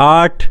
8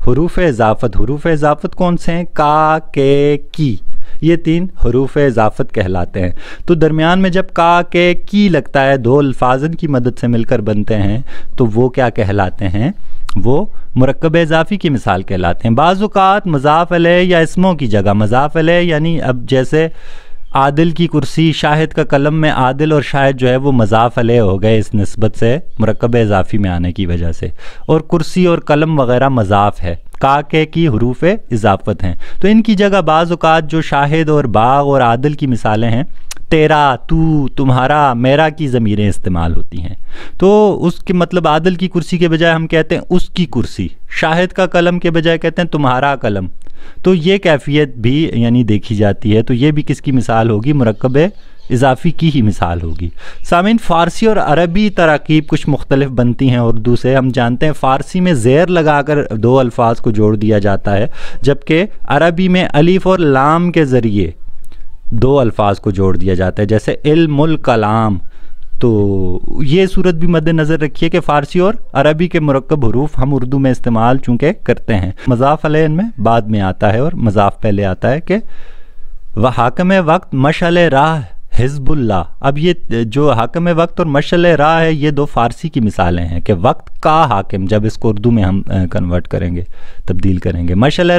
حروف اضافت کون سے ہیں؟ کا، کے، کی، یہ 3 حروف اضافت کہلاتے ہیں۔ تو درمیان میں جب کا، کے، کی لگتا ہے، 2 الفاظ کی مدد سے مل کر بنتے ہیں، تو وہ کیا کہلاتے ہیں؟ وہ مرکب اضافی کی مثال کہلاتے ہیں۔ بعض اوقات مضاف الیہ یا اسموں کی جگہ مضاف الیہ، یعنی اب جیسے عادل کی کرسی، شاہد کا قلم میں عادل اور شاہد جو ہے وہ مضاف الیہ ہو گئے اس نسبت سے، مرکب اضافی میں آنے کی وجہ سے، اور کرسی اور قلم وغیرہ مضاف ہے، کا، کے، کی حروف اضافت ہیں۔ تو ان کی جگہ بعض اوقات جو شاہد اور باغ اور عادل کی مثالیں ہیں، تیرا، تو، تمہارا، میرا کی ضمیریں استعمال ہوتی ہیں۔ تو اس کے مطلب عادل کی کرسی کے بجائے ہم کہتے ہیں اس کی کرسی، شاہد کا قلم کے بجائے کہتے ہیں تمہارا قلم۔ تو یہ کیفیت بھی یعنی دیکھی جاتی ہے۔ تو یہ بھی کس کی مثال ہوگی؟ مرکب اضافی کی ہی مثال ہوگی۔ سامعین، فارسی اور عربی تراکیب کچھ مختلف بنتی ہیں اردو سے۔ ہم جانتے ہیں فارسی میں زیر لگا کر 2 الفاظ کو جوڑ دیا جاتا ہے، جبکہ عربی میں الف اور لام کے ذریعے 2 الفاظ کو جوڑ دیا جاتا ہے، جیسے علم الکلام۔ تو یہ صورت بھی مد نظر رکھیے کہ فارسی اور عربی کے مرکب حروف ہم اردو میں استعمال چونکہ کرتے ہیں۔ مضاف علیہ ان میں بعد میں آتا ہے اور مضاف پہلے آتا ہے کہ حاکم وقت مشعل راہ حزب اللہ۔ اب یہ جو حاکم وقت اور مشعل راہ ہے، یہ 2 فارسی کی مثالیں ہیں کہ وقت کا حاکم، جب اس کو اردو میں ہم کنورٹ کریں گے، تبدیل کریں گے، مشعل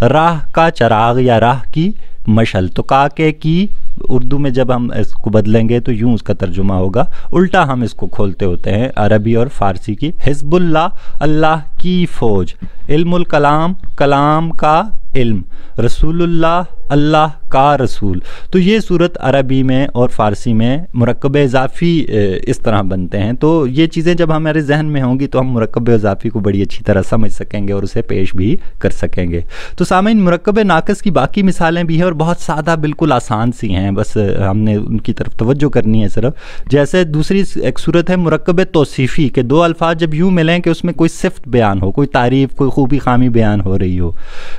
راہ کا چراغ یا راہ کی مشعل۔ تو کا، کے، کی اردو میں جب ہم اس کو بدلیں گے تو یوں اس کا ترجمہ ہوگا، الٹا ہم اس کو کھولتے ہوتے ہیں عربی اور فارسی کی۔ حزب اللہ، اللہ کی فوج، علم الکلام، کلام کا علم، رسول اللہ، اللہ کا رسول۔ تو یہ صورت عربی میں اور فارسی میں مرکب اضافی اس طرح بنتے ہیں۔ تو یہ چیزیں جب ہمارے ذہن میں ہوں گی تو ہم مرکب اضافی کو بڑی اچھی طرح سمجھ سکیں گے اور اسے پیش بھی کر سکیں گے۔ تو سامعین، مرکب ناقص کی باقی مثالیں بھی ہیں اور بہت سادہ، بالکل آسان سی ہیں، بس ہم نے ان کی طرف توجہ کرنی ہے صرف۔ جیسے دوسری ایک صورت ہے مرکب توصیفی، کہ 2 الفاظ جب یوں ملیں کہ اس میں کوئی صفت بیان ہو، کوئی تعریف، کوئی خوبی خامی بیان ہو رہی ہو،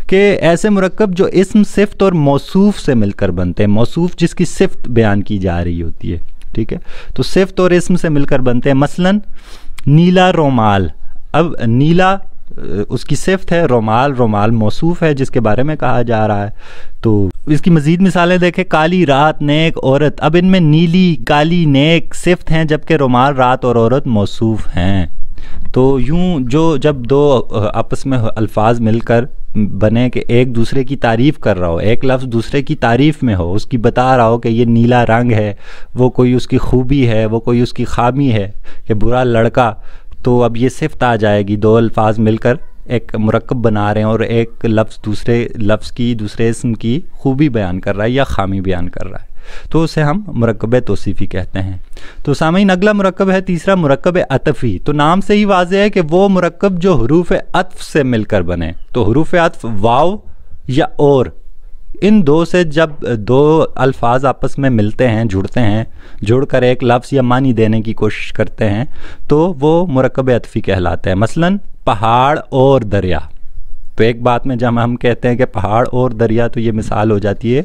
کہ ایسے مرکب جو اسم، صفت اور موصوف سے مل کر بنتے ہیں۔ موصوف جس کی صفت بیان کی جا رہی ہوتی ہے، ٹھیک ہے، تو صفت اور اسم سے مل کر بنتے ہیں۔ مثلا نیلا رومال، اب نیلا اس کی صفت ہے، رومال موصوف ہے جس کے بارے میں کہا جا رہا ہے۔ تو اس کی مزید مثالیں دیکھیں، کالی رات، نیک عورت۔ اب ان میں نیلی، کالی، نیک صفت ہیں، جبکہ رومال، رات اور عورت موصوف ہیں۔ تو یوں جب 2 آپس میں الفاظ مل کر بنے کہ ایک دوسرے کی تعریف کر رہا ہو، ایک لفظ دوسرے کی تعریف میں ہو، اس کی بتا رہا ہو کہ یہ نیلا رنگ ہے، وہ کوئی اس کی خوبی ہے، وہ کوئی اس کی خامی ہے، کہ برا لڑکا، تو اب یہ صفت آ جائے گی۔ 2 الفاظ مل کر ایک مرکب بنا رہے ہیں اور ایک لفظ دوسرے لفظ کی، دوسرے اسم کی خوبی بیان کر رہا ہے یا خامی بیان کر رہا ہے، تو اسے ہم مرکب توصیفی کہتے ہیں۔ تو سامعین، اگلا مرکب ہے تیسرا، مرکب عطفی۔ تو نام سے ہی واضح ہے کہ وہ مرکب جو حروف عطف سے مل کر بنے۔ تو حروف عطف واو یا اور، ان 2 سے جب 2 الفاظ آپس میں ملتے ہیں، جڑتے ہیں، جڑ کر ایک لفظ یا معنی دینے کی کوشش کرتے ہیں، تو وہ مرکب عطفی کہلاتے ہیں۔ مثلا پہاڑ اور دریا۔ تو ایک بات میں جب ہم کہتے ہیں کہ پہاڑ اور دریا، تو یہ مثال ہو جاتی ہے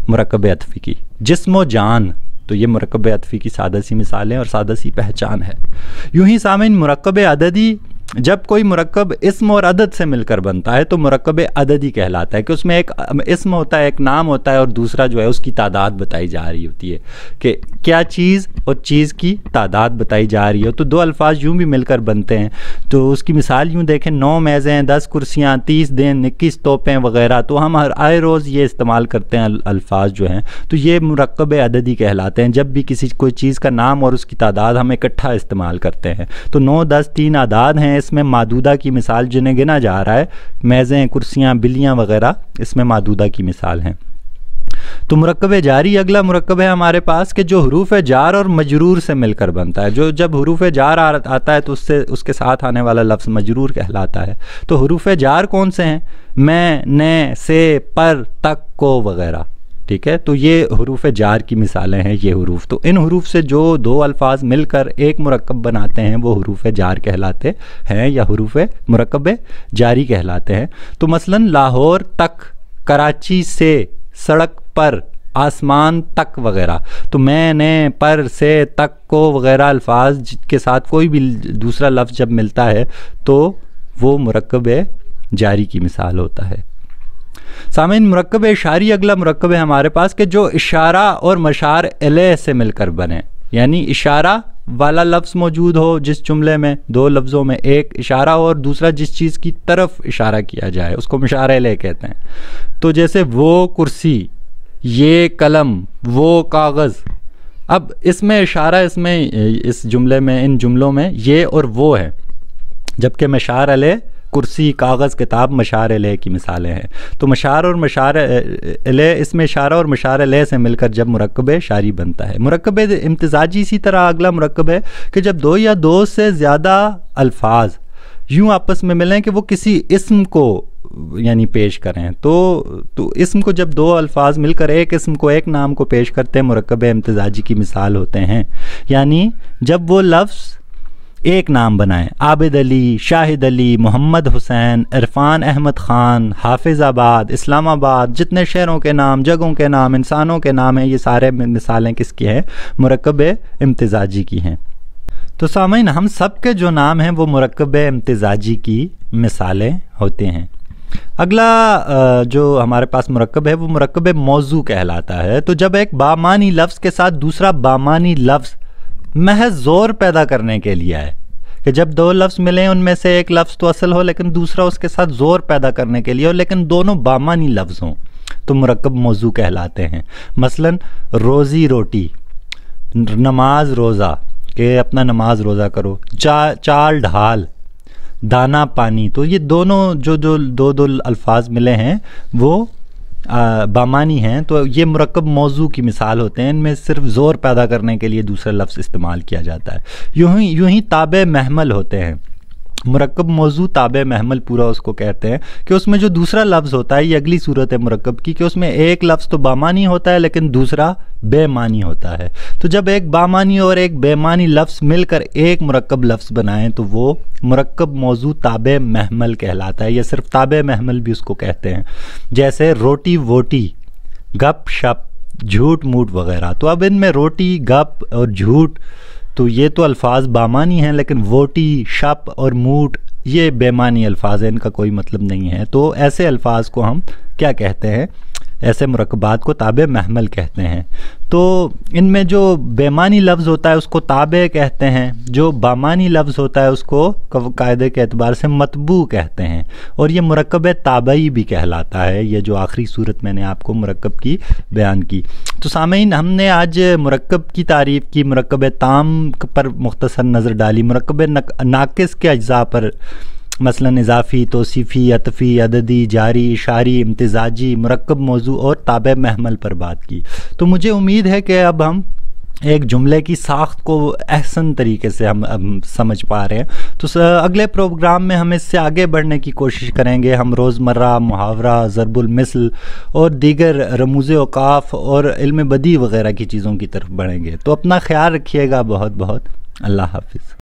مرکب عطفی کی۔ جسم و جان، تو یہ مرکب عطفی کی سادہ سی مثالیں اور سادہ سی پہچان ہے۔ یوں ہی سامعین، مرکب عددی، جب کوئی مرکب اسم اور عدد سے مل کر بنتا ہے تو مرکب عددی کہلاتا ہے، کہ اس میں ایک اسم ہوتا ہے، ایک نام ہوتا ہے، اور دوسرا جو ہے اس کی تعداد بتائی جا رہی ہوتی ہے، کہ کیا چیز اور چیز کی تعداد بتائی جا رہی ہے۔ تو 2 الفاظ یوں بھی مل کر بنتے ہیں۔ تو اس کی مثال یوں دیکھیں، 9 میزیں، 10 کرسیاں، 30 دن، 21 توپیں وغیرہ۔ تو ہم آئے روز یہ استعمال کرتے ہیں الفاظ جو ہیں، تو یہ مرکب عددی کہلاتے ہیں، جب بھی کوئی چیز کا نام اور اس کی تعداد ہم اکٹھا استعمال کرتے ہیں۔ تو 9، 10، 3 اعداد ہیں، اس میں معدودہ کی مثال جنہیں گنا جا رہا ہے، میزیں، کرسیاں، بلیاں وغیرہ اس میں معدودہ کی مثال ہیں۔ تو مرکب جاری اگلا مرکب ہے ہمارے پاس، کہ جو حروف جار اور مجرور سے مل کر بنتا ہے۔ جب حروف جار آتا ہے تو اس کے ساتھ آنے والا لفظ مجرور کہلاتا ہے۔ تو حروف جار کون سے ہیں؟ میں، نے، سے، پر، تک، کو وغیرہ، ٹھیک ہے۔ تو یہ حروف جار کی مثالیں ہیں، یہ حروف۔ تو ان حروف سے جو 2 الفاظ مل کر ایک مرکب بناتے ہیں وہ حروف جار کہلاتے ہیں یا حروف مرکب جاری کہلاتے ہیں۔ تو مثلا لاہور تک، کراچی سے، سڑک پر، آسمان تک وغیرہ۔ تو میں، نے، پر، سے، تک، کو وغیرہ الفاظ کے ساتھ کوئی بھی دوسرا لفظ جب ملتا ہے تو وہ مرکب جاری کی مثال ہوتا ہے۔ سامعین، مرکب اشاری اگلا مرکب ہے ہمارے پاس کہ جو اشارہ اور مشار الیہ سے مل کر بنے، یعنی اشارہ والا لفظ موجود ہو جس جملے میں، دو لفظوں میں ایک اشارہ اور دوسرا جس چیز کی طرف اشارہ کیا جائے اس کو مشار الیہ کہتے ہیں۔ تو جیسے وہ کرسی، یہ قلم، وہ کاغذ، اب اس میں اشارہ اس جملے میں، ان جملوں میں یہ اور وہ ہے، جبکہ مشار الیہ کرسی، کاغذ، کتاب مشار الیہ کی مثالیں ہیں۔ تو مشار اور مشار الیہ، اس میں اشارہ اور مشار الیہ سے مل کر جب مرکب اشاری بنتا ہے۔ مرکب امتزاجی اسی طرح اگلا مرکب ہے کہ جب دو یا دو سے زیادہ الفاظ یوں آپس میں ملیں کہ وہ کسی اسم کو یعنی پیش کریں، تو اسم کو جب دو الفاظ مل کر ایک اسم کو، ایک نام کو پیش کرتے ہیں، مرکب امتزاجی کی مثال ہوتے ہیں۔ یعنی جب وہ لفظ ایک نام بنائیں، عابد علی، شاہد علی، محمد حسین، عرفان احمد خان، حافظ آباد، اسلام آباد، جتنے شہروں کے نام، جگہوں کے نام، انسانوں کے نام ہیں، یہ سارے مثالیں کس کی ہیں؟ مرکب امتزاجی کی ہیں۔ تو سامعین، ہم سب کے جو نام ہیں وہ مرکب امتزاجی کی مثالیں ہوتے ہیں۔ اگلا جو ہمارے پاس مرکب ہے وہ مرکب موضوع کہلاتا ہے۔ تو جب ایک بامانی لفظ کے ساتھ دوسرا بامانی لفظ محض زور پیدا کرنے کے لیے ہے، کہ جب دو لفظ ملیں ان میں سے ایک لفظ تو اصل ہو لیکن دوسرا اس کے ساتھ زور پیدا کرنے کے لیے ہو، لیکن دونوں بامانی لفظ ہوں، تو مرکب موضوع کہلاتے ہیں۔ مثلا روزی روٹی، نماز روزہ، کہ اپنا نماز روزہ کرو، چال ڈھال، دانا پانی، تو یہ دونوں جو دو الفاظ ملے ہیں وہ بامانی ہیں، تو یہ مرکب موضوع کی مثال ہوتے ہیں۔ ان میں صرف زور پیدا کرنے کے لیے دوسرا لفظ استعمال کیا جاتا ہے۔ یوں ہی تابع محمل ہوتے ہیں۔ مرکب موضوع تابع محمل پورا اس کو کہتے ہیں کہ اس میں جو دوسرا لفظ ہوتا ہے، یہ اگلی صورت ہے مرکب کی، کہ اس میں ایک لفظ تو بامانی ہوتا ہے لیکن دوسرا بے معنی ہوتا ہے۔ تو جب ایک بامانی اور ایک بے معنی لفظ مل کر ایک مرکب لفظ بنائیں تو وہ مرکب موضوع تابع محمل کہلاتا ہے، یا صرف تابع محمل بھی اس کو کہتے ہیں۔ جیسے روٹی ووٹی، گپ شپ، جھوٹ موٹ وغیرہ۔ تو اب ان میں روٹی، گپ اور جھوٹ تو یہ تو الفاظ بامانی ہیں، لیکن ووٹی، شپ اور موٹ یہ بے معنی الفاظ ہیں، ان کا کوئی مطلب نہیں ہے۔ تو ایسے الفاظ کو ہم کیا کہتے ہیں؟ ایسے مرکبات کو تابع محمل کہتے ہیں۔ تو ان میں جو بے معنی لفظ ہوتا ہے اس کو تابع کہتے ہیں، جو بامانی لفظ ہوتا ہے اس کو قاعدے کے اعتبار سے متبوع کہتے ہیں، اور یہ مرکب تابعی بھی کہلاتا ہے، یہ جو آخری صورت میں نے آپ کو مرکب کی بیان کی۔ تو سامعین، ہم نے آج مرکب کی تعریف کی، مرکب تام پر مختصر نظر ڈالی، مرکب ناقص کے اجزاء پر، مثلا اضافی، توصیفی، عطفی، عددی، جاری، اشاری، امتزاجی، مرکب موضوع اور تابع محمل پر بات کی۔ تو مجھے امید ہے کہ اب ہم ایک جملے کی ساخت کو احسن طریقے سے ہم سمجھ پا رہے ہیں۔ تو اگلے پروگرام میں ہم اس سے آگے بڑھنے کی کوشش کریں گے۔ ہم روزمرہ، محاورہ، ضرب المثل اور دیگر رموز اوقاف اور علم بدیع وغیرہ کی چیزوں کی طرف بڑھیں گے۔ تو اپنا خیال رکھیے گا، بہت بہت اللہ حافظ۔